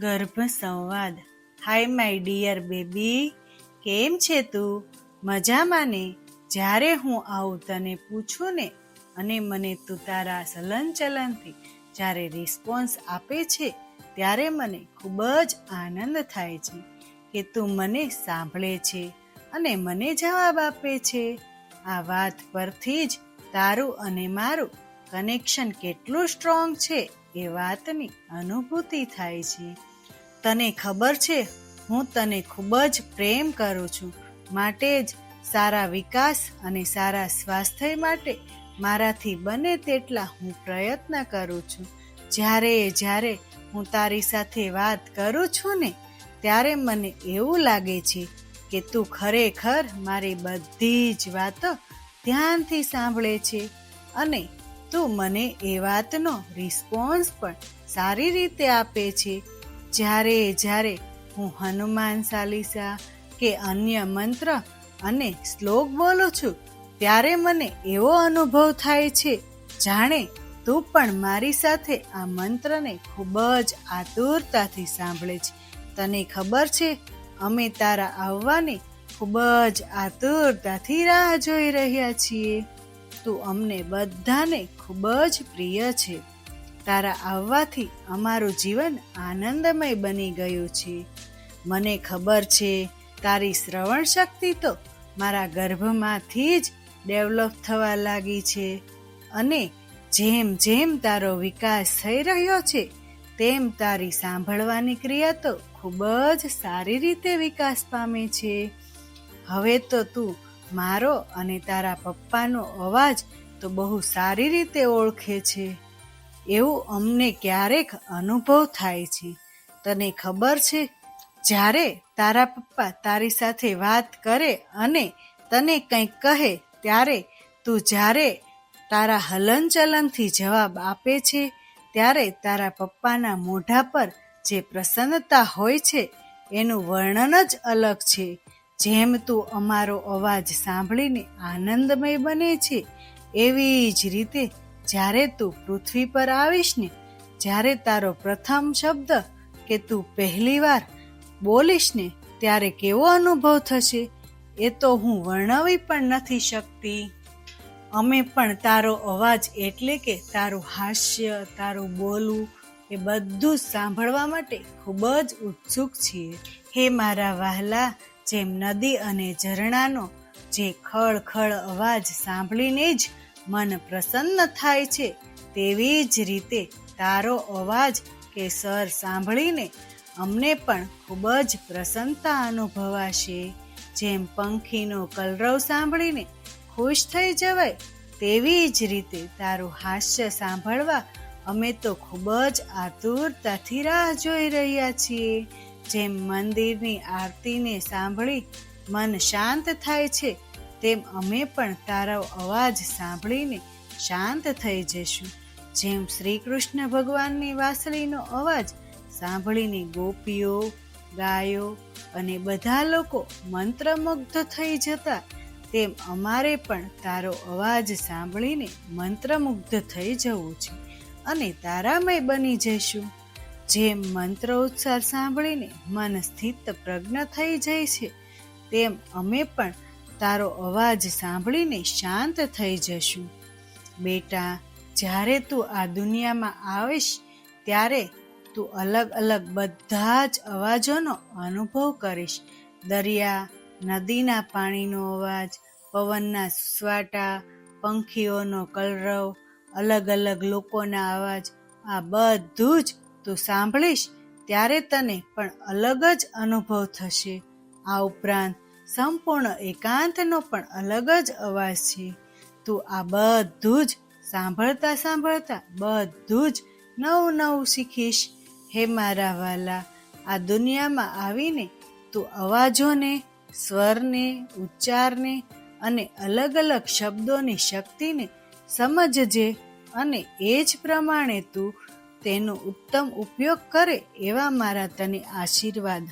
ગર્ભ સંવાદ. હાય my dear baby, કેમ છે તું? મજામાં ને? જ્યારે હું આવું તને પૂછું ને અને મને તું તારા હલનચલનથી જ્યારે રિસ્પોન્સ આપે છે ત્યારે મને ખૂબ જ આનંદ થાય છે કે તું મને સાંભળે છે અને મને જવાબ આપે છે. આ વાત પરથી જ તારું અને મારું કનેક્શન કેટલું સ્ટ્રોંગ છે એ વાતની અનુભૂતિ થાય છે. તને ખબર છે, હું તને ખૂબ જ પ્રેમ કરું છું, માટે જ સારા વિકાસ અને સારા સ્વાસ્થ્ય માટે મારાથી બને તેટલા હું પ્રયત્ન કરું છું. જ્યારે હું તારી સાથે વાત કરું છું ને ત્યારે મને એવું લાગે છે કે તું ખરેખર મારી બધી જ વાતો ધ્યાનથી સાંભળે છે અને તું મને એ વાતનો રિસ્પોન્સ પણ સારી રીતે આપે છે. જ્યારે હું હનુમાન ચાલીસા કે અન્ય મંત્ર અને શ્લોક બોલું છું ત્યારે મને એવો અનુભવ થાય છે જાણે તું પણ મારી સાથે આ મંત્રને ખૂબ જ આતુરતાથી સાંભળે છે. તને ખબર છે, અમે તારા આવવાની ખૂબ જ આતુરતાથી રાહ જોઈ રહ્યા છીએ. તું અમને બધાને ખૂબ જ પ્રિય છે. તારા આવવાથી અમારું જીવન આનંદમય બની ગયું છે. મને ખબર છે, તારી શ્રવણ શક્તિ તો મારા ગર્ભમાંથી જ ડેવલપ થવા લાગી છે અને જેમ તારો વિકાસ થઈ રહ્યો છે તેમ તારી સાંભળવાની ક્રિયા તો ખૂબ જ સારી રીતે વિકાસ પામે છે. હવે તો તું મારો અને તારા પપ્પાનો અવાજ તો બહુ સારી રીતે ઓળખે છે. એવું અમને ક્યારેક અનુભવ થાય છે. તને ખબર છે, જ્યારે તારા પપ્પા તારી સાથે વાત કરે અને તને કંઈક કહે ત્યારે તું જ્યારે તારા હલનચલનથી જવાબ આપે છે ત્યારે તારા પપ્પાના મોઢા પર જે પ્રસન્નતા હોય છે એનું વર્ણન જ અલગ છે. જેમ તું અમારો અવાજ સાંભળીને આનંદમય બને છે એવી જ રીતે જ્યારે તું પૃથ્વી પર આવીશ ને, જ્યારે તારો પ્રથમ શબ્દ કે તું પહેલી વાર બોલીશ ને ત્યારે કેવો અનુભવ થશે એ તો હું વર્ણવી પણ નથી શકતી. અમે પણ તારો અવાજ એટલે કે તારું હાસ્ય, તારું બોલવું એ બધું જ સાંભળવા માટે ખૂબ જ ઉત્સુક છીએ. હે મારા વહાલા, જેમ નદી અને ઝરણાનો જે ખળ અવાજ સાંભળીને જ મન પ્રસન્ન થાય છે તેવી જ રીતે તારો અવાજ કે સ્વર સાંભળીને અમને પણ ખૂબ જ પ્રસન્નતા અનુભવાશે. જેમ પંખીનો કલરવ સાંભળીને ખુશ થઈ જવાય તેવી જ રીતે તારું હાસ્ય સાંભળવા અમે તો ખૂબ જ આતુરતાથી રાહ જોઈ રહ્યા છીએ. જેમ મંદિરની આરતીને સાંભળી મન શાંત થાય છે તેમ અમે પણ તારો અવાજ સાંભળીને શાંત થઈ જશું. જેમ શ્રી કૃષ્ણ ભગવાનની વાંસળીનો અવાજ સાંભળીને ગોપીઓ, ગાયો અને બધા લોકો મંત્રમુગ્ધ થઈ જતા તેમ અમારે પણ તારો અવાજ સાંભળીને મંત્રમુગ્ધ થઈ જવું છે અને તારામય બની જઈશું. જેમ મંત્ર ઉચ્ચાર સાંભળીને મન સ્થિત પ્રજ્ઞ થઈ જાય છે તેમ અમે પણ તારો અવાજ સાંભળીને શાંત થઈ જશું. બેટા, જ્યારે તું આ દુનિયામાં આવીશ ત્યારે તું અલગ બધા જ અવાજોનો અનુભવ કરીશ. દરિયા, નદીના પાણીનો અવાજ, પવનના સુસવાટા, પંખીઓનો કલરવ, અલગ લોકોના અવાજ, આ બધું જ તું સાંભળીશ ત્યારે તને પણ અલગ જ અનુભવ થશે. આ ઉપરાંત સંપૂર્ણ એકાંતનો પણ અલગ જ અવાજ છે. તું આ બધું જ સાંભળતા બધું જ નવું શીખીશ. હે મારા વાલા, આ દુનિયામાં આવીને તું અવાજોને, સ્વરને, ઉચ્ચારને અને અલગ શબ્દોની શક્તિને સમજજે અને એ જ પ્રમાણે તું તેનો ઉત્તમ ઉપયોગ કરે એવા મારા તને આશીર્વાદ.